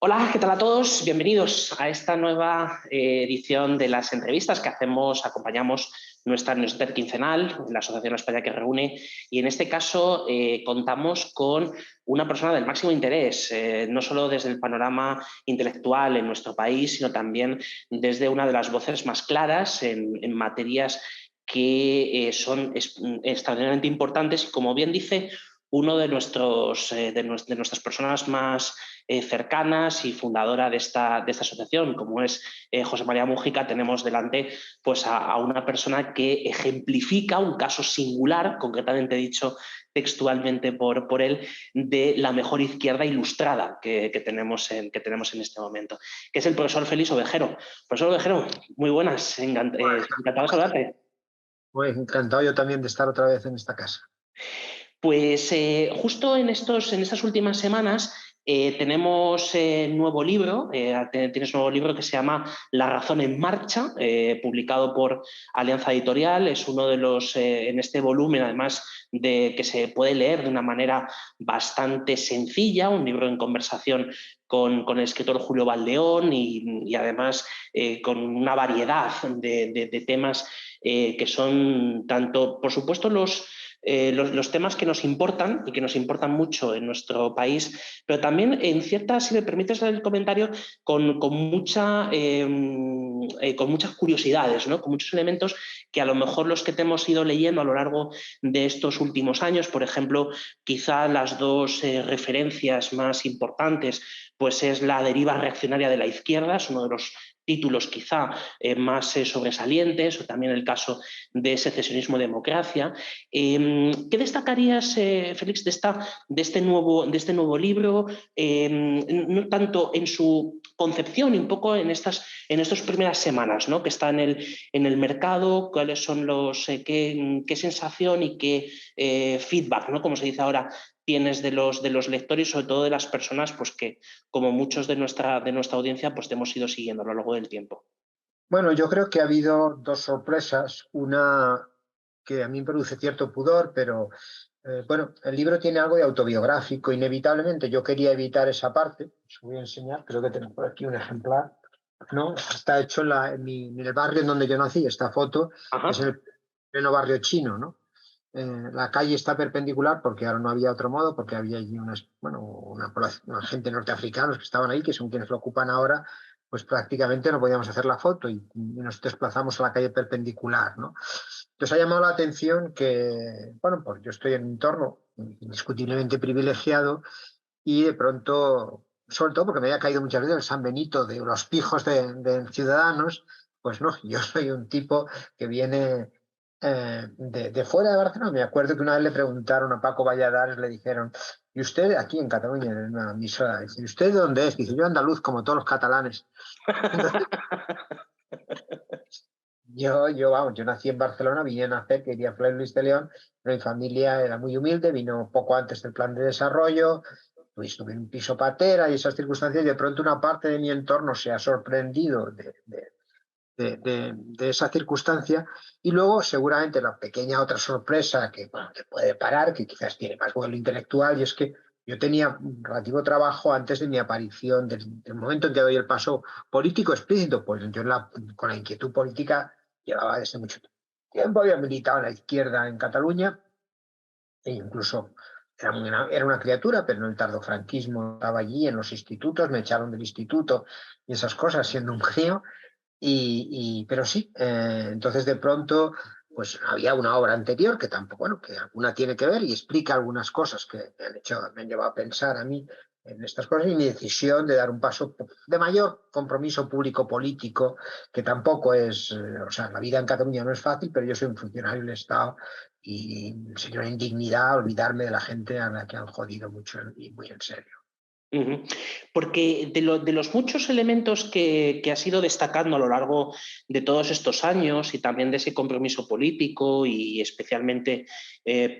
Hola, ¿qué tal a todos? Bienvenidos a esta nueva edición de las entrevistas que acompañamos nuestra newsletter quincenal, la Asociación España que reúne, y en este caso contamos con una persona del máximo interés, no solo desde el panorama intelectual en nuestro país, sino también desde una de las voces más claras en materias que son extraordinariamente importantes y, como bien dice, uno de nuestras personas más cercanas y fundadora de esta asociación, como es José María Mújica. Tenemos delante pues, a una persona que ejemplifica un caso singular, concretamente dicho textualmente por él, de la mejor izquierda ilustrada que tenemos en este momento, que es el profesor Félix Ovejero. Profesor Ovejero, muy buenas, encantado de saludarte. Pues encantado yo también de estar otra vez en esta casa. Pues justo en estas últimas semanas tenemos nuevo libro, tienes un nuevo libro que se llama La razón en marcha, publicado por Alianza Editorial. Es uno de los, en este volumen, además de que se puede leer de una manera bastante sencilla, un libro en conversación con el escritor Julio Valdeón y además con una variedad de temas que son tanto, por supuesto, los temas que nos importan y que nos importan mucho en nuestro país, pero también en ciertas, si me permites el comentario, con muchas curiosidades, ¿no? Con muchos elementos que a lo mejor los que te hemos ido leyendo a lo largo de estos últimos años, por ejemplo, quizá las dos referencias más importantes, pues es la deriva reaccionaria de la izquierda, es uno de los títulos quizá más sobresalientes, o también el caso de secesionismo-democracia. ¿Qué destacarías, Félix, de este nuevo libro, no tanto en su concepción y un poco en estas primeras semanas, ¿no?, que está en el mercado? ¿Cuáles son qué sensación y qué feedback, ¿no?, como se dice ahora, tienes de los lectores y sobre todo de las personas pues, que, como muchos de nuestra audiencia, pues te hemos ido siguiendo a lo largo del tiempo? Bueno, yo creo que ha habido dos sorpresas. Una que a mí me produce cierto pudor, pero bueno, el libro tiene algo de autobiográfico, inevitablemente. Yo quería evitar esa parte. Os voy a enseñar, creo que tengo por aquí un ejemplar. ¿No? Está hecho en el barrio en donde yo nací. Esta foto es en Ajá. el pleno barrio chino, ¿no? La calle está perpendicular porque ahora no había otro modo, porque había allí una gente norteafricanos que estaban ahí, que son quienes lo ocupan ahora. Pues prácticamente no podíamos hacer la foto y nos desplazamos a la calle perpendicular, ¿no? Entonces ha llamado la atención que, bueno, pues yo estoy en un entorno indiscutiblemente privilegiado y de pronto, sobre todo porque me había caído muchas veces el San Benito de los pijos de Ciudadanos. Pues no, yo soy un tipo que viene de fuera de Barcelona. Me acuerdo que una vez le preguntaron a Paco Valladares, le dijeron: ¿y usted aquí en Cataluña, en una emisora, dice, ¿y usted de dónde es? Dice: yo andaluz, como todos los catalanes. Entonces, vamos, yo nací en Barcelona, vine a nacer, quería Fray Luis de León, pero mi familia era muy humilde, vino poco antes del plan de desarrollo. Pues estuve en un piso patera y esas circunstancias, y de pronto una parte de mi entorno se ha sorprendido de esa circunstancia. Y luego seguramente la pequeña otra sorpresa que, bueno, que puede parar, que quizás tiene más vuelo intelectual, y es que yo tenía un relativo trabajo antes de mi aparición, del momento en que doy el paso político explícito. Pues yo con la inquietud política llevaba desde mucho tiempo. Había militado en la izquierda en Cataluña e incluso era una criatura, pero en el tardofranquismo estaba allí en los institutos, me echaron del instituto y esas cosas siendo un crío. Pero sí, entonces de pronto pues había una obra anterior que tampoco, bueno, que alguna tiene que ver y explica algunas cosas que me han llevado a pensar a mí en estas cosas, y mi decisión de dar un paso de mayor compromiso público-político, que tampoco es, o sea, la vida en Cataluña no es fácil, pero yo soy un funcionario del Estado y sería una indignidad olvidarme de la gente a la que han jodido mucho y muy en serio. Ujú. Porque de los muchos elementos que has ido destacando a lo largo de todos estos años y también de ese compromiso político y especialmente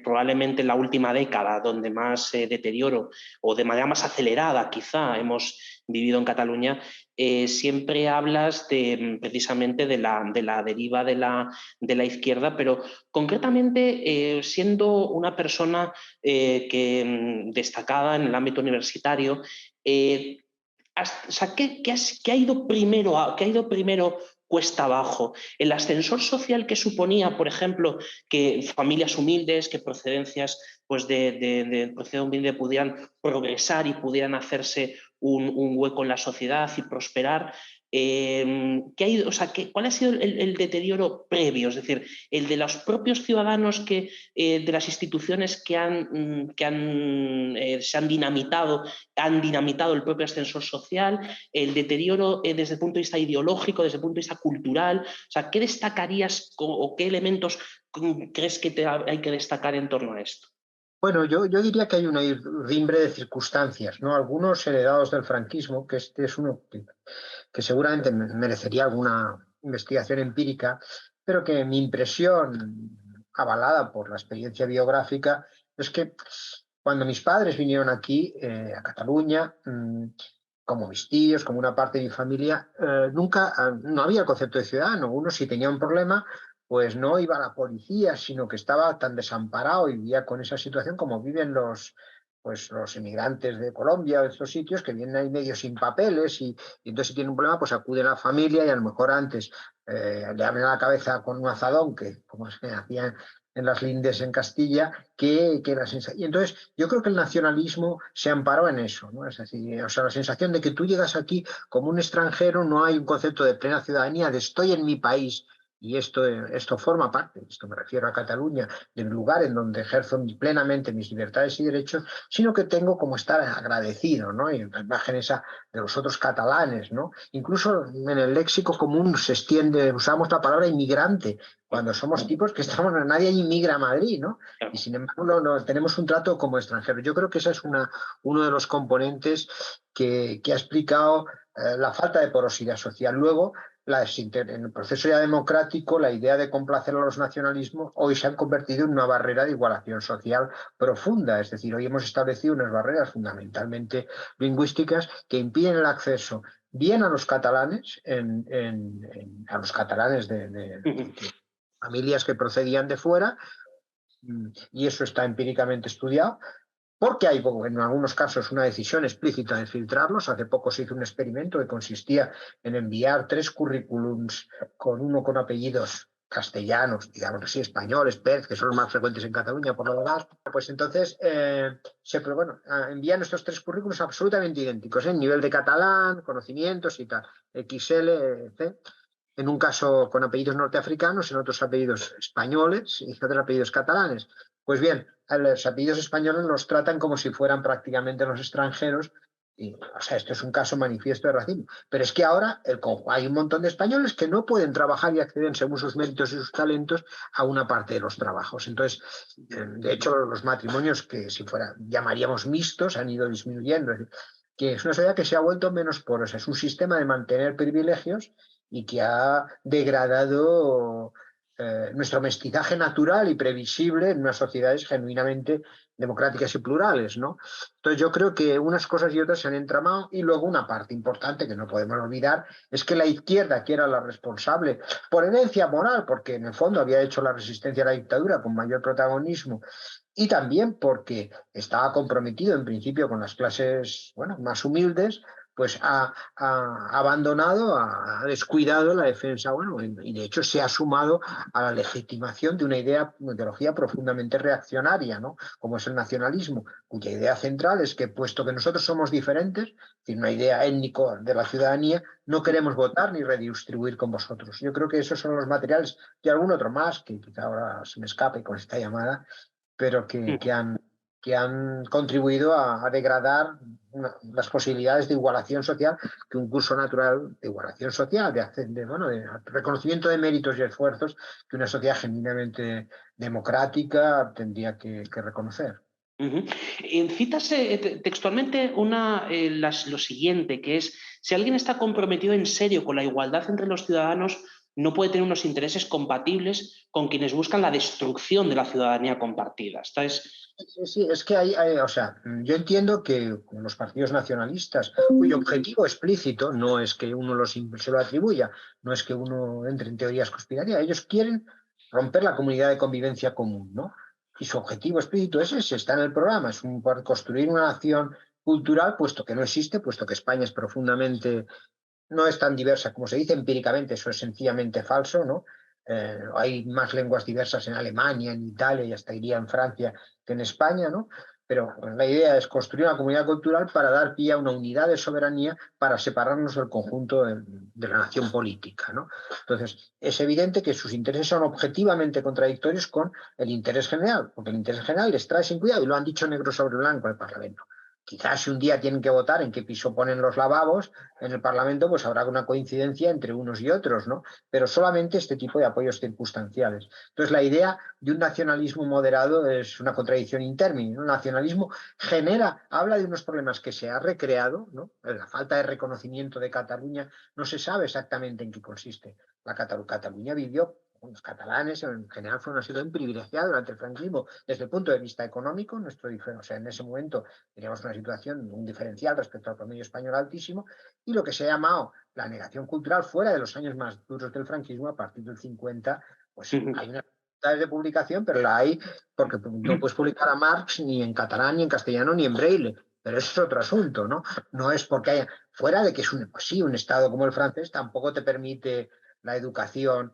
probablemente en la última década donde más deterioro o de manera más acelerada quizá hemos vivido en Cataluña, siempre hablas precisamente de la deriva de la izquierda, pero concretamente siendo una persona destacada en el ámbito universitario, eh, O sea, ¿qué ha ido primero, cuesta abajo? El ascensor social que suponía, por ejemplo, que familias humildes, que procedencias pues de procedencia humilde pudieran progresar y pudieran hacerse un hueco en la sociedad y prosperar. ¿Cuál ha sido el deterioro previo? Es decir, el de los propios ciudadanos de las instituciones se han dinamitado el propio ascensor social, el deterioro desde el punto de vista ideológico, desde el punto de vista cultural. O sea, ¿qué destacarías o qué elementos crees que hay que destacar en torno a esto? Bueno, yo diría que hay una rimbre de circunstancias, ¿no? Algunos heredados del franquismo, que este es uno que seguramente merecería alguna investigación empírica, pero que mi impresión, avalada por la experiencia biográfica, es que cuando mis padres vinieron aquí, a Cataluña, como mis tíos, como una parte de mi familia, nunca, no había el concepto de ciudadano. Uno, si tenía un problema, pues no iba a la policía, sino que estaba tan desamparado y vivía con esa situación como viven pues, los inmigrantes de Colombia o de estos sitios que vienen ahí medio sin papeles y entonces si tienen un problema, pues acuden a la familia y a lo mejor antes le abren la cabeza con un azadón, que como se hacía en las lindes en Castilla, y entonces yo creo que el nacionalismo se amparó en eso, ¿no? Es decir, o sea, la sensación de que tú llegas aquí como un extranjero, no hay un concepto de plena ciudadanía, de estoy en mi país, y esto forma parte, esto me refiero a Cataluña, del lugar en donde ejerzo plenamente mis libertades y derechos, sino que tengo como estar agradecido, ¿no? Y la imagen esa de los otros catalanes, ¿no? Incluso en el léxico común se extiende, usamos la palabra inmigrante, cuando somos tipos que estamos, nadie inmigra a Madrid, ¿no? Y sin embargo tenemos un trato como extranjero. Yo creo que ese es uno de los componentes que ha explicado la falta de porosidad social. Luego, en el proceso ya democrático, la idea de complacer a los nacionalismos hoy se han convertido en una barrera de igualación social profunda. Es decir, hoy hemos establecido unas barreras fundamentalmente lingüísticas que impiden el acceso bien a los catalanes, a los catalanes de familias que procedían de fuera, y eso está empíricamente estudiado, porque hay en algunos casos una decisión explícita de filtrarlos. Hace poco se hizo un experimento que consistía en enviar 3 currículums con apellidos castellanos, digamos así, españoles, Pérez, que son los más frecuentes en Cataluña por lo demás. Pues entonces envían estos 3 currículums absolutamente idénticos, en nivel de catalán, conocimientos y tal, XL, C. En un caso con apellidos norteafricanos, en otros apellidos españoles y otros apellidos catalanes. Pues bien, a los apellidos españoles los tratan como si fueran prácticamente los extranjeros. Y, o sea, esto es un caso manifiesto de racismo. Pero es que ahora hay un montón de españoles que no pueden trabajar y acceden según sus méritos y sus talentos a una parte de los trabajos. Entonces, de hecho, los matrimonios que si fuera llamaríamos mixtos han ido disminuyendo. Es decir, que es una sociedad que se ha vuelto menos porosa. Es un sistema de mantener privilegios y que ha degradado nuestro mestizaje natural y previsible en unas sociedades genuinamente democráticas y plurales, ¿no? Entonces yo creo que unas cosas y otras se han entramado, y luego una parte importante que no podemos olvidar es que la izquierda, que era la responsable por herencia moral, porque en el fondo había hecho la resistencia a la dictadura con mayor protagonismo, y también porque estaba comprometido en principio con las clases, bueno, más humildes, pues ha abandonado, ha descuidado la defensa, bueno, y de hecho se ha sumado a la legitimación de una ideología profundamente reaccionaria, ¿no? Como es el nacionalismo, cuya idea central es que, puesto que nosotros somos diferentes, es decir, una idea étnico de la ciudadanía, no queremos votar ni redistribuir con vosotros. Yo creo que esos son los materiales, y algún otro más, que quizá ahora se me escape con esta llamada, pero que han contribuido a degradar las posibilidades de igualación social, que un curso natural de igualación social, de reconocimiento de méritos y esfuerzos que una sociedad genuinamente democrática tendría que reconocer. Citas textualmente lo siguiente, que es: si alguien está comprometido en serio con la igualdad entre los ciudadanos, no puede tener unos intereses compatibles con quienes buscan la destrucción de la ciudadanía compartida. Sí, es que o sea, yo entiendo que los partidos nacionalistas, cuyo objetivo explícito no es que uno se lo atribuya, no es que uno entre en teorías conspirativas, ellos quieren romper la comunidad de convivencia común, ¿no? Y su objetivo explícito es ese, está en el programa, construir una nación cultural, puesto que no existe, puesto que España es profundamente, no es tan diversa como se dice empíricamente, eso es sencillamente falso, ¿no? Hay más lenguas diversas en Alemania, en Italia y hasta iría en Francia que en España, ¿no? Pero la idea es construir una comunidad cultural para dar pie a una unidad de soberanía para separarnos del conjunto de la nación política, ¿no? Entonces, es evidente que sus intereses son objetivamente contradictorios con el interés general, porque el interés general les trae sin cuidado, y lo han dicho negro sobre blanco al Parlamento. Quizás si un día tienen que votar en qué piso ponen los lavabos en el Parlamento, pues habrá una coincidencia entre unos y otros, ¿no? Pero solamente este tipo de apoyos circunstanciales. Entonces, la idea de un nacionalismo moderado es una contradicción interna. Un nacionalismo habla de unos problemas que se ha recreado, ¿no? La falta de reconocimiento de Cataluña no se sabe exactamente en qué consiste. Cataluña vivió, los catalanes en general fue una situación privilegiada durante el franquismo desde el punto de vista económico. O sea, en ese momento teníamos una situación, un diferencial respecto al promedio español altísimo, y lo que se ha llamado la negación cultural fuera de los años más duros del franquismo, a partir del 50, pues hay una de publicación, pero la hay porque no puedes publicar a Marx ni en catalán, ni en castellano, ni en braille. Pero eso es otro asunto, ¿no? No es porque haya, fuera de que es pues sí, un Estado como el francés tampoco te permite la educación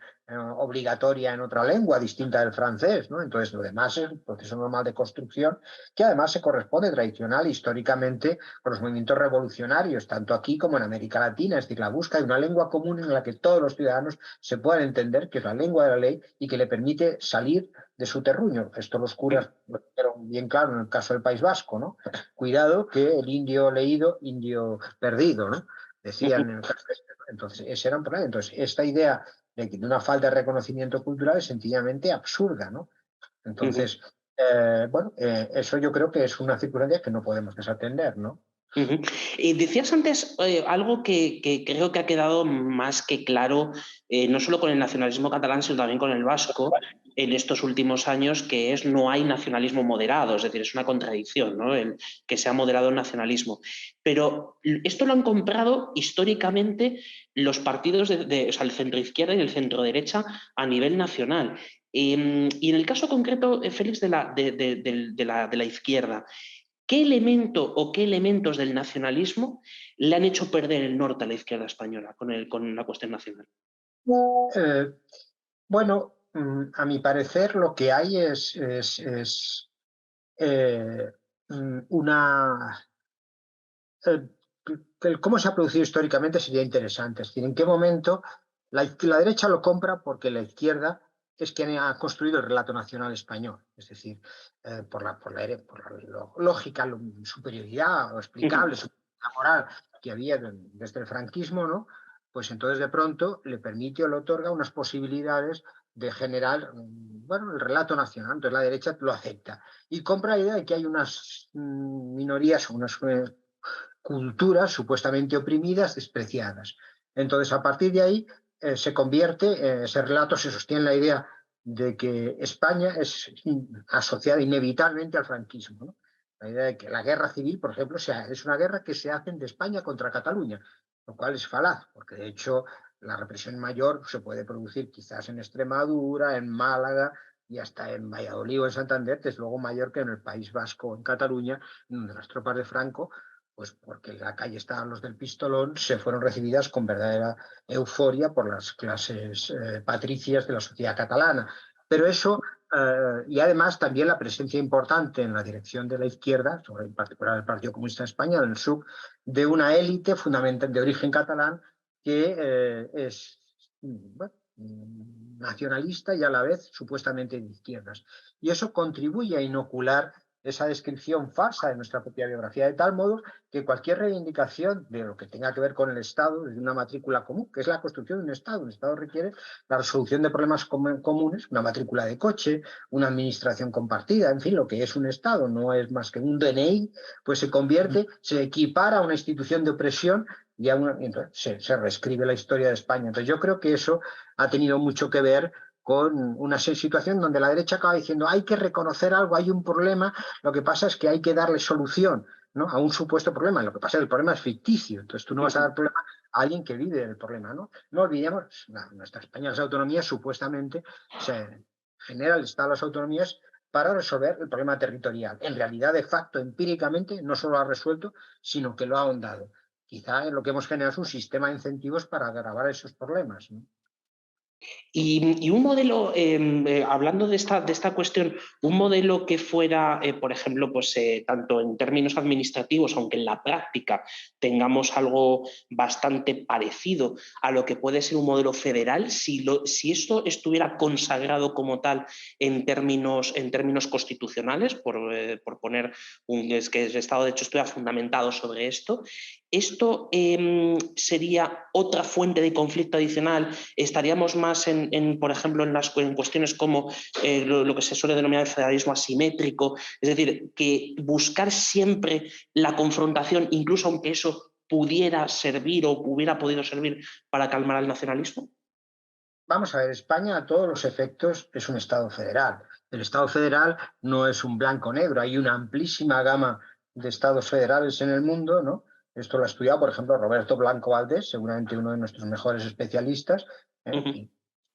obligatoria en otra lengua distinta del francés, ¿no? Entonces, lo demás es un proceso normal de construcción que además se corresponde tradicional históricamente con los movimientos revolucionarios, tanto aquí como en América Latina, es decir, la búsqueda de una lengua común en la que todos los ciudadanos se puedan entender, que es la lengua de la ley y que le permite salir de su terruño. Esto los curas lo dijeron bien claro en el caso del País Vasco, ¿no? Cuidado que el indio leído, indio perdido, ¿no? Decían en el caso. Entonces, ese era un problema. Entonces, esta idea de una falta de reconocimiento cultural es sencillamente absurda, ¿no? Entonces, bueno, eso yo creo que es una circunstancia que no podemos desatender, ¿no? Y decías antes algo que creo que ha quedado más que claro, no solo con el nacionalismo catalán, sino también con el vasco en estos últimos años, que es no hay nacionalismo moderado, es decir, es una contradicción, ¿no? El que sea moderado el nacionalismo. Pero esto lo han comprado históricamente los partidos o sea, el centro-izquierda y el centro-derecha a nivel nacional. Y en el caso concreto, Félix, de la izquierda, ¿qué elemento o qué elementos del nacionalismo le han hecho perder el norte a la izquierda española con la cuestión nacional? Bueno, a mi parecer lo que hay es una... cómo se ha producido históricamente sería interesante. Es decir, en qué momento la derecha lo compra porque la izquierda es quien ha construido el relato nacional español. Es decir, por la lógica, la superioridad o explicable, superioridad moral que había desde el franquismo, ¿no? Pues entonces de pronto le permite o le otorga unas posibilidades de generar, bueno, el relato nacional. Entonces la derecha lo acepta y compra la idea de que hay unas minorías, unas culturas supuestamente oprimidas, despreciadas. Entonces, a partir de ahí, se convierte, ese relato se sostiene en la idea de que España es asociada inevitablemente al franquismo, ¿no? La idea de que la guerra civil, por ejemplo, es una guerra que se hace de España contra Cataluña, lo cual es falaz, porque de hecho la represión mayor se puede producir quizás en Extremadura, en Málaga y hasta en Valladolid o en Santander, que es luego mayor que en el País Vasco o en Cataluña, donde las tropas de Franco, pues porque en la calle estaban los del pistolón, se fueron recibidas con verdadera euforia por las clases patricias de la sociedad catalana. Pero eso, y además también la presencia importante en la dirección de la izquierda, sobre en particular el Partido Comunista de España, en el SUC, de una élite fundamental de origen catalán que es bueno, nacionalista y a la vez supuestamente de izquierdas. Y eso contribuye a inocular esa descripción falsa de nuestra propia biografía, de tal modo que cualquier reivindicación de lo que tenga que ver con el Estado, de una matrícula común, que es la construcción de un Estado requiere la resolución de problemas comunes, una matrícula de coche, una administración compartida, en fin, lo que es un Estado, no es más que un DNI, pues se convierte, se equipara a una institución de opresión y entonces se reescribe la historia de España. Entonces yo creo que eso ha tenido mucho que ver con una situación donde la derecha acaba diciendo hay que reconocer algo, hay un problema, lo que pasa es que hay que darle solución, ¿no? A un supuesto problema. Lo que pasa es que el problema es ficticio, entonces tú no vas a dar problema a alguien que vive el problema, ¿no? No olvidemos, nuestra España, las autonomías supuestamente se genera el Estado de las autonomías para resolver el problema territorial. En realidad, de facto, empíricamente, no solo lo ha resuelto, sino que lo ha ahondado. Quizá lo que hemos generado es un sistema de incentivos para agravar esos problemas, ¿no? Y un modelo, hablando de esta cuestión, un modelo que fuera, por ejemplo, pues, tanto en términos administrativos, aunque en la práctica tengamos algo bastante parecido a lo que puede ser un modelo federal, si esto estuviera consagrado como tal en términos constitucionales, por poner es que el Estado de hecho estuviera fundamentado sobre esto, ¿esto sería otra fuente de conflicto adicional? ¿Estaríamos más por ejemplo, en cuestiones como lo que se suele denominar el federalismo asimétrico? Es decir, que buscar siempre la confrontación, incluso aunque eso pudiera servir o hubiera podido servir para calmar al nacionalismo. Vamos a ver, España a todos los efectos es un Estado federal. El Estado federal no es un blanco-negro, hay una amplísima gama de Estados federales en el mundo, ¿no? Esto lo ha estudiado, por ejemplo, Roberto Blanco Valdés, seguramente uno de nuestros mejores especialistas, ¿eh? Y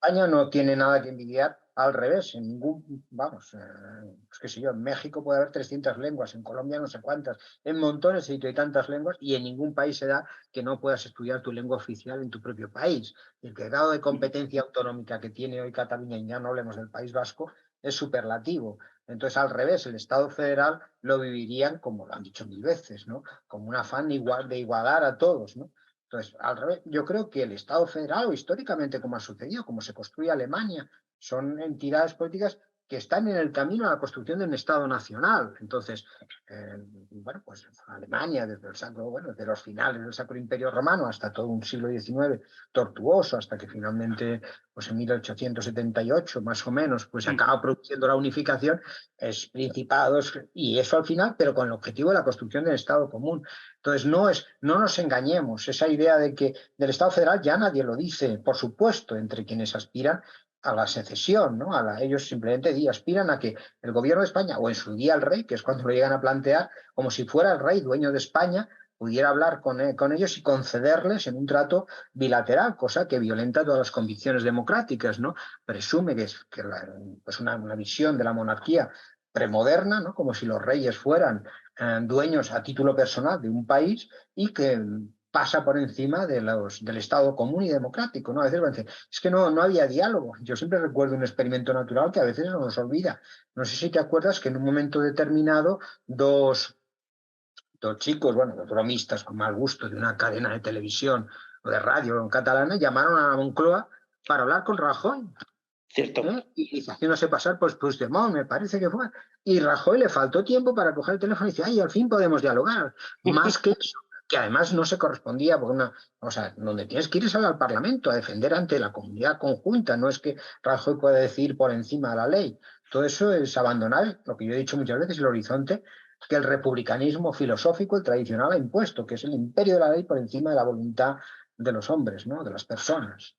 España no tiene nada que envidiar, al revés, en ningún, vamos, pues qué sé yo, en México puede haber 300 lenguas, en Colombia no sé cuántas, en montones y tantas lenguas, y en ningún país se da que no puedas estudiar tu lengua oficial en tu propio país. El grado de competencia autonómica que tiene hoy Cataluña, y ya no hablemos del País Vasco, es superlativo. Entonces, al revés, el Estado federal lo vivirían, como lo han dicho mil veces, ¿no? Como un afán de igualar a todos, ¿no? Entonces, al revés, yo creo que el Estado federal, o históricamente como ha sucedido, como se construye Alemania, son entidades políticas que están en el camino a la construcción de un Estado nacional. Entonces, bueno, pues Alemania, desde el sacro, bueno, desde los finales del Sacro Imperio Romano hasta todo un siglo XIX tortuoso, hasta que finalmente, pues en 1878, más o menos, pues acaba produciendo la unificación, es principados, y eso al final, pero con el objetivo de la construcción del Estado común. Entonces, no nos engañemos, esa idea de que del Estado federal ya nadie lo dice, por supuesto, entre quienes aspiran a la secesión, ¿no? Ellos simplemente aspiran a que el gobierno de España, o en su día el rey, que es cuando lo llegan a plantear, como si fuera el rey dueño de España, pudiera hablar con ellos y concederles en un trato bilateral, cosa que violenta todas las convicciones democráticas, ¿no? Presume pues una visión de la monarquía premoderna, ¿no? Como si los reyes fueran dueños a título personal de un país y que pasa por encima del Estado común y democrático, ¿no? A veces van a decir, es que no había diálogo. Yo siempre recuerdo un experimento natural que a veces no nos olvida. No sé si te acuerdas que en un momento determinado dos chicos, bueno, dos bromistas con mal gusto de una cadena de televisión o de radio catalana, llamaron a la Moncloa para hablar con Rajoy. Cierto. Y haciéndose pasar por Puigdemont, me parece que fue. Y Rajoy le faltó tiempo para coger el teléfono y decir, ay, al fin podemos dialogar. Más que eso, que además no se correspondía, porque o sea, donde tienes que ir es al Parlamento a defender ante la comunidad conjunta, no es que Rajoy pueda decir por encima de la ley. Todo eso es abandonar, lo que yo he dicho muchas veces, el horizonte que el republicanismo filosófico, el tradicional, ha impuesto, que es el imperio de la ley por encima de la voluntad de los hombres, ¿no? De las personas.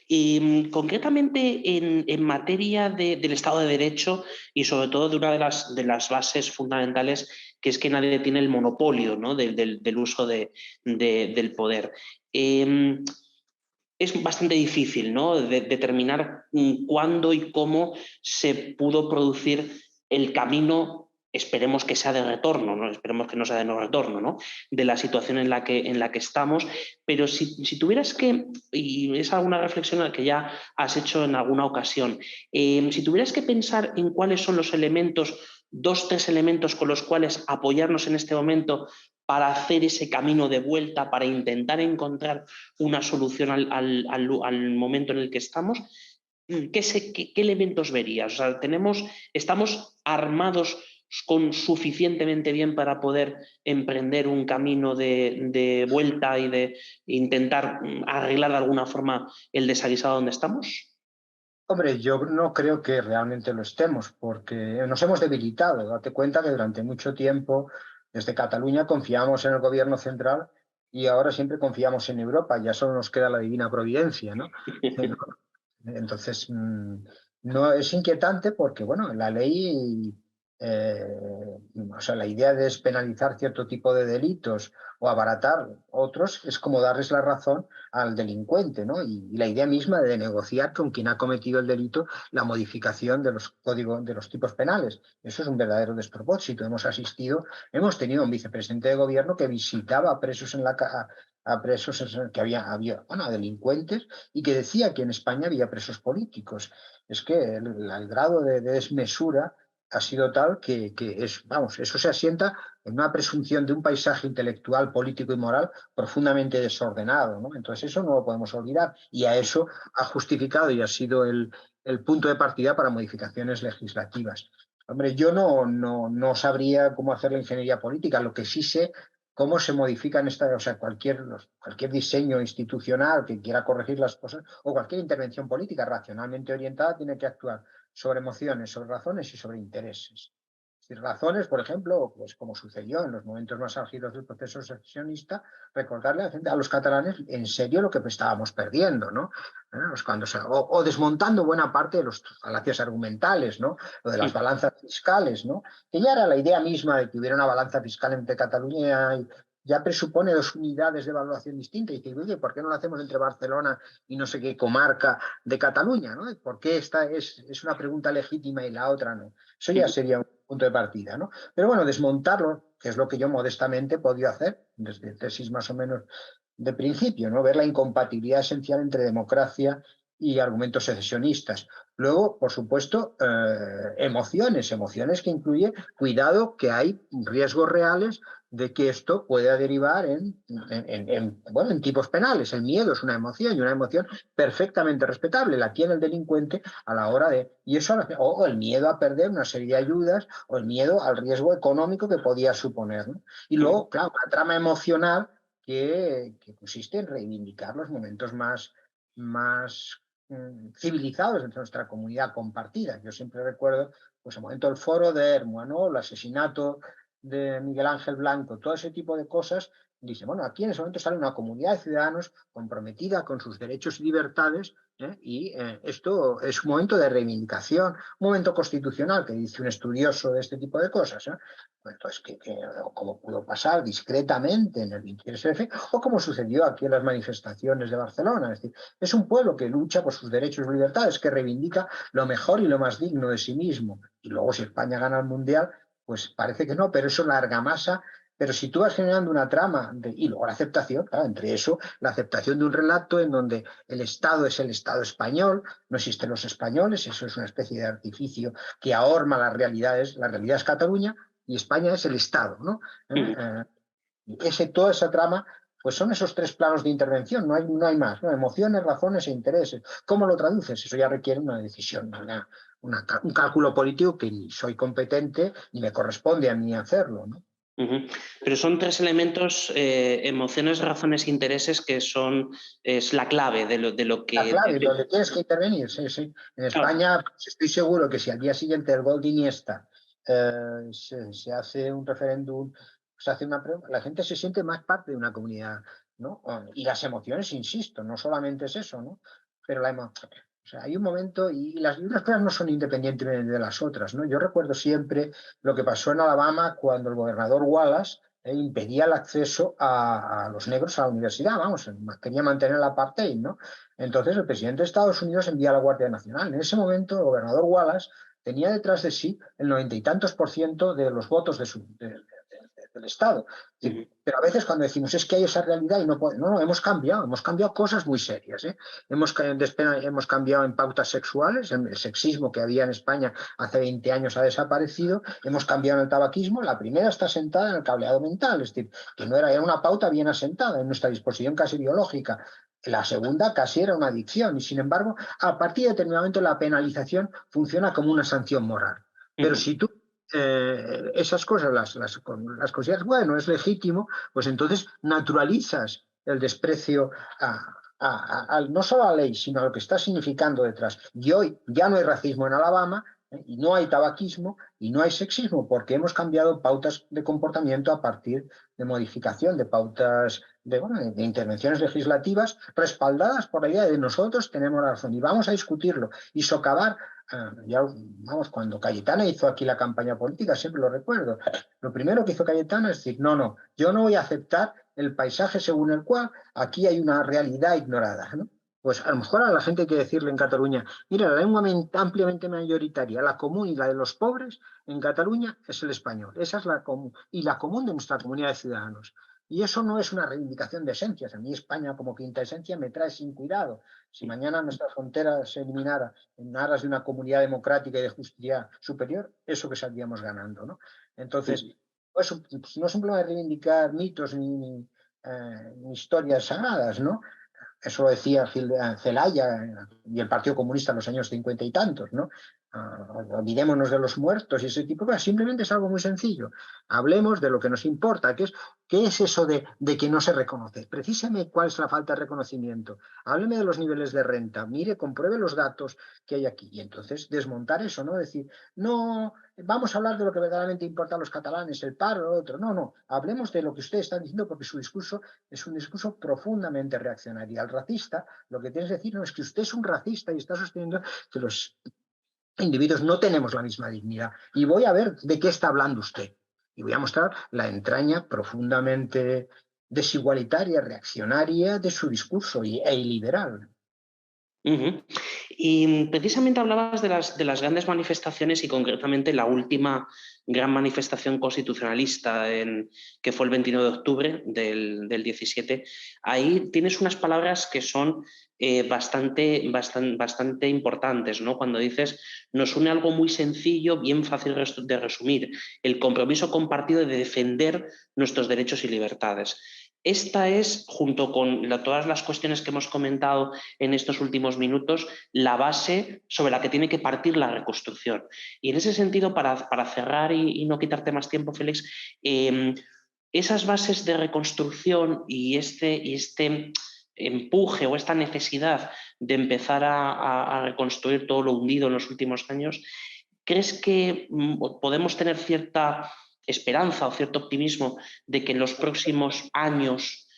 Y concretamente en materia del Estado de Derecho y sobre todo de una de las bases fundamentales, que es que nadie tiene el monopolio, ¿no? del uso del poder. Es bastante difícil, ¿no? Determinar cuándo y cómo se pudo producir el camino. Esperemos que sea de retorno, ¿no? Esperemos que no sea de no retorno, ¿no? De la situación en la que estamos. Pero si tuvieras que, y es alguna reflexión que ya has hecho en alguna ocasión, si tuvieras que pensar en cuáles son los elementos, dos, tres elementos con los cuales apoyarnos en este momento para hacer ese camino de vuelta, para intentar encontrar solución al momento en el que estamos, ¿qué elementos verías? O sea, estamos armados suficientemente bien para poder emprender un camino de vuelta y de intentar arreglar de alguna forma el desaguisado donde estamos? Hombre, yo no creo que realmente lo estemos, porque nos hemos debilitado. Date cuenta que durante mucho tiempo, desde Cataluña, confiamos en el gobierno central y ahora siempre confiamos en Europa. Ya solo nos queda la divina providencia, ¿no? Entonces, no es inquietante porque, bueno, la ley, o sea, la idea de despenalizar cierto tipo de delitos o abaratar otros, es como darles la razón al delincuente, ¿no? Y la idea misma de negociar con quien ha cometido el delito la modificación de los códigos, de los tipos penales. Eso es un verdadero despropósito. Hemos tenido un vicepresidente de gobierno que visitaba a presos a presos que había bueno, a delincuentes, y que decía que en España había presos políticos. Es que el grado de desmesura ha sido tal vamos, eso se asienta en una presunción de un paisaje intelectual, político y moral profundamente desordenado, ¿no? Entonces eso no lo podemos olvidar, y a eso ha justificado y ha sido el punto de partida para modificaciones legislativas. Hombre, yo no sabría cómo hacer la ingeniería política, lo que sí sé cómo se modifican o sea, cualquier diseño institucional que quiera corregir las cosas, o cualquier intervención política racionalmente orientada, tiene que actuar sobre emociones, sobre razones y sobre intereses. Si razones, por ejemplo, pues como sucedió en los momentos más álgidos del proceso secesionista, recordarle a los catalanes en serio lo que estábamos perdiendo, ¿no? O desmontando buena parte de los falacias argumentales, ¿no? Lo de las balanzas fiscales, ¿no? Que ya era la idea misma de que hubiera una balanza fiscal entre Cataluña y ya presupone dos unidades de evaluación distintas. Y dice, oye, ¿por qué no lo hacemos entre Barcelona y no sé qué comarca de Cataluña, ¿no? ¿Por qué esta es una pregunta legítima y la otra no? Eso ya sería un punto de partida, ¿no? Pero bueno, desmontarlo, que es lo que yo modestamente he podido hacer, desde tesis más o menos de principio, ¿no? Ver la incompatibilidad esencial entre democracia y argumentos secesionistas. Luego, por supuesto, emociones que incluye, cuidado, que hay riesgos reales de que esto pueda derivar en tipos penales. El miedo es una emoción, y una emoción perfectamente respetable, la tiene el delincuente a la hora de... o el miedo a perder una serie de ayudas, o el miedo al riesgo económico que podía suponer, ¿no? Y luego, claro, una trama emocional que consiste en reivindicar los momentos más civilizados de nuestra comunidad compartida. Yo siempre recuerdo pues, el momento del foro de Hermua, ¿no? El asesinato de Miguel Ángel Blanco, todo ese tipo de cosas. Dice, bueno, aquí en ese momento sale una comunidad de ciudadanos comprometida con sus derechos y libertades, esto es un momento de reivindicación, un momento constitucional, que dice un estudioso de este tipo de cosas. Entonces, como pudo pasar discretamente en el 23F, o como sucedió aquí en las manifestaciones de Barcelona. Es decir, es un pueblo que lucha por sus derechos y libertades, que reivindica lo mejor y lo más digno de sí mismo. Y luego, si España gana el Mundial, pues parece que no, pero eso la argamasa. Pero si tú vas generando una trama, y luego la aceptación, claro, entre eso, la aceptación de un relato en donde el Estado es el Estado español, no existen los españoles, eso es una especie de artificio que ahorma las realidades, la realidad es Cataluña y España es el Estado, ¿no? Toda esa trama, pues son esos tres planos de intervención, no hay más, ¿no? Emociones, razones e intereses. ¿Cómo lo traduces? Eso ya requiere una decisión, un cálculo político que ni soy competente ni me corresponde a mí hacerlo, ¿no? Pero son tres elementos, emociones, razones e intereses, que es la clave de lo que... La clave, donde tienes que intervenir, sí, sí. En España, pues estoy seguro que si al día siguiente del gol de Iniesta se hace un referéndum, se hace la gente se siente más parte de una comunidad, ¿no? Y las emociones, insisto, no solamente es eso, ¿no? Pero o sea, hay un momento, y unas cosas no son independientes de las otras, ¿no? Yo recuerdo siempre lo que pasó en Alabama cuando el gobernador Wallace impedía el acceso a los negros a la universidad, vamos, quería mantener el apartheid, ¿no? Entonces el presidente de Estados Unidos envía a la Guardia Nacional. En ese momento el gobernador Wallace tenía detrás de sí el 90% de los votos del Estado. Pero a veces cuando decimos es que hay esa realidad y no, hemos cambiado cosas muy serias. Hemos cambiado en pautas sexuales, el sexismo que había en España hace 20 años ha desaparecido, hemos cambiado en el tabaquismo, la primera está sentada en el cableado mental, es decir, que no era una pauta bien asentada en nuestra disposición casi biológica. La segunda casi era una adicción y, sin embargo, a partir de determinado momento la penalización funciona como una sanción moral. Pero si tú esas cosas las consideras, bueno, es legítimo, pues entonces naturalizas el desprecio no solo a la ley, sino a lo que está significando detrás. Y hoy ya no hay racismo en Alabama, y no hay tabaquismo y no hay sexismo, porque hemos cambiado pautas de comportamiento a partir de modificación de pautas de intervenciones legislativas respaldadas por la idea de nosotros tenemos la razón y vamos a discutirlo y socavar. Cuando Cayetana hizo aquí la campaña política, siempre lo recuerdo, lo primero que hizo Cayetana es decir, no, yo no voy a aceptar el paisaje según el cual aquí hay una realidad ignorada, ¿no? Pues a lo mejor a la gente hay que decirle en Cataluña, mira, la lengua ampliamente mayoritaria, la común y la de los pobres en Cataluña es el español. Esa es la común, y la común de nuestra comunidad de ciudadanos. Y eso no es una reivindicación de esencias. A mí España como quinta esencia me trae sin cuidado. Si mañana nuestra frontera se eliminara en aras de una comunidad democrática y de justicia superior, eso que saldríamos ganando, ¿no? Entonces, pues, no es un problema de reivindicar mitos ni historias sagradas, ¿no? Eso lo decía Zelaya y el Partido Comunista en los años 50 y tantos, ¿no? Olvidémonos de los muertos y ese tipo de cosas. Simplemente es algo muy sencillo. Hablemos de lo que nos importa, ¿qué es eso de que no se reconoce? Precíseme cuál es la falta de reconocimiento. Hábleme de los niveles de renta. Mire, compruebe los datos que hay aquí. Y entonces desmontar eso, ¿no? Decir, no, vamos a hablar de lo que verdaderamente importa a los catalanes, el paro, lo otro. No, no. Hablemos de lo que ustedes están diciendo porque su discurso es un discurso profundamente reaccionario. Al racista, lo que tienes que decir no es que usted es un racista y está sosteniendo que los individuos no tenemos la misma dignidad. Y voy a ver de qué está hablando usted. Y voy a mostrar la entraña profundamente desigualitaria, reaccionaria de su discurso e iliberal. Y precisamente hablabas de las grandes manifestaciones y concretamente la última gran manifestación constitucionalista que fue el 29 de octubre del 17. Ahí tienes unas palabras que son bastante importantes, ¿no? Cuando dices, nos une algo muy sencillo, bien fácil de resumir, el compromiso compartido de defender nuestros derechos y libertades. Esta es, junto con todas las cuestiones que hemos comentado en estos últimos minutos, la base sobre la que tiene que partir la reconstrucción. Y en ese sentido, para cerrar y no quitarte más tiempo, Félix, esas bases de reconstrucción y este empuje o esta necesidad de empezar a reconstruir todo lo hundido en los últimos años, ¿crees que podemos tener cierta esperanza o cierto optimismo de que en los próximos años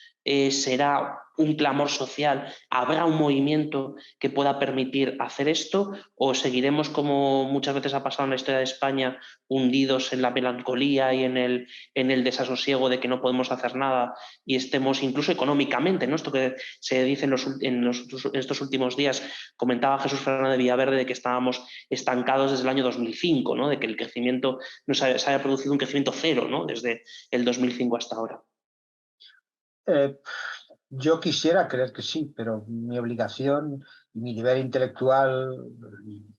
será un clamor social, habrá un movimiento que pueda permitir hacer esto, o seguiremos, como muchas veces ha pasado en la historia de España, hundidos en la melancolía y en el desasosiego de que no podemos hacer nada y estemos incluso económicamente, ¿no? Esto que se dice en estos últimos días, comentaba Jesús Fernández de Villaverde de que estábamos estancados desde el año 2005, ¿no? De que el crecimiento no se haya producido un crecimiento cero, ¿no? Desde el 2005 hasta ahora. Yo quisiera creer que sí, pero mi obligación, mi deber intelectual,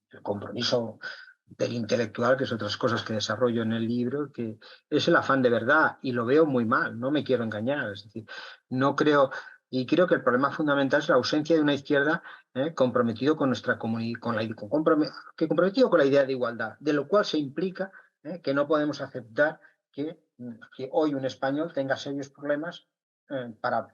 el compromiso del intelectual, que es otras cosas que desarrollo en el libro, que es el afán de verdad, y lo veo muy mal, no me quiero engañar. Es decir, no creo, y creo que el problema fundamental es la ausencia de una izquierda comprometido con nuestra comunidad, comprometido con la idea de igualdad, de lo cual se implica que no podemos aceptar que hoy un español tenga serios problemas para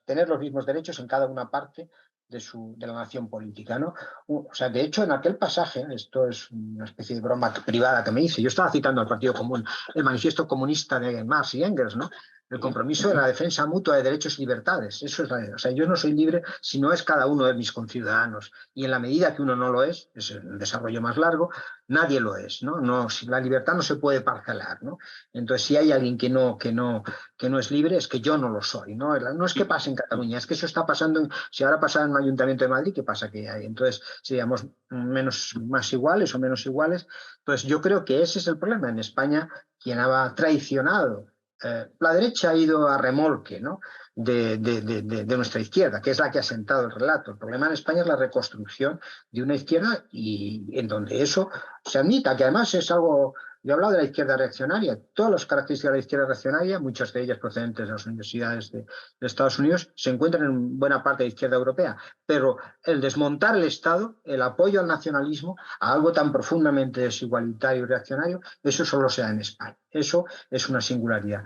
tener los mismos derechos en cada una parte de la nación política, ¿no? O sea, de hecho, en aquel pasaje, esto es una especie de broma privada que me hice, yo estaba citando al Partido Común, el manifiesto comunista de Marx y Engels, ¿no? El compromiso de la defensa mutua de derechos y libertades. Eso es o sea, yo no soy libre si no es cada uno de mis conciudadanos. Y en la medida que uno no lo es el desarrollo más largo, nadie lo es, ¿no? La libertad no se puede parcelar, ¿no? Entonces, si hay alguien que no es libre, es que yo no lo soy, ¿no? No es que pase en Cataluña, es que eso está pasando, si ahora pasa en el Ayuntamiento de Madrid, ¿qué pasa que hay? Entonces, seríamos más iguales o menos iguales. Pues yo creo que ese es el problema. En España, quien ha traicionado, la derecha ha ido a remolque, ¿no? de nuestra izquierda, que es la que ha sentado el relato. El problema en España es la reconstrucción de una izquierda y en donde eso se admita, que además es algo. Yo he hablado de la izquierda reaccionaria. Todas las características de la izquierda reaccionaria, muchas de ellas procedentes de las universidades de Estados Unidos, se encuentran en buena parte de la izquierda europea. Pero el desmontar el Estado, el apoyo al nacionalismo, a algo tan profundamente desigualitario y reaccionario, eso solo se da en España. Eso es una singularidad.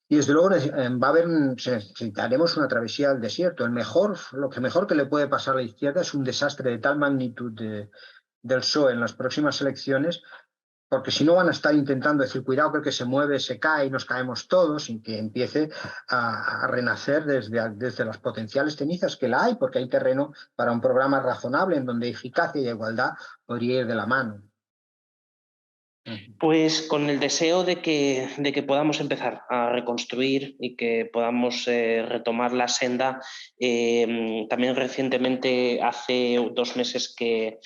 Y desde luego necesitaremos una travesía al desierto. Lo que mejor que le puede pasar a la izquierda es un desastre de tal magnitud del PSOE en las próximas elecciones, porque si no van a estar intentando decir, cuidado que el que se mueve se cae y nos caemos todos, y que empiece a renacer desde las potenciales cenizas, que la hay, porque hay terreno para un programa razonable en donde eficacia y igualdad podría ir de la mano. Ujú. Pues con el deseo de que podamos empezar a reconstruir y que podamos retomar la senda. También recientemente, hace 2 meses, que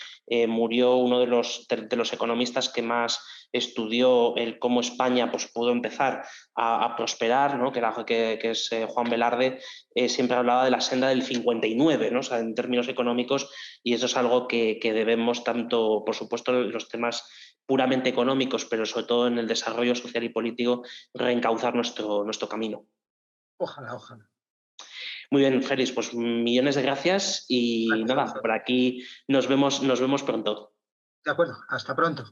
murió uno de los economistas que más estudió el cómo España pues, pudo empezar a prosperar, ¿no? que es Juan Velarde. Siempre hablaba de la senda del 59, ¿no? O sea, en términos económicos, y eso es algo que debemos tanto, por supuesto, los temas puramente económicos, pero sobre todo en el desarrollo social y político, reencauzar nuestro camino. Ojalá, ojalá. Muy bien, Félix, pues millones de gracias y Gracias a nada, por vosotros. aquí nos vemos pronto. De acuerdo, hasta pronto.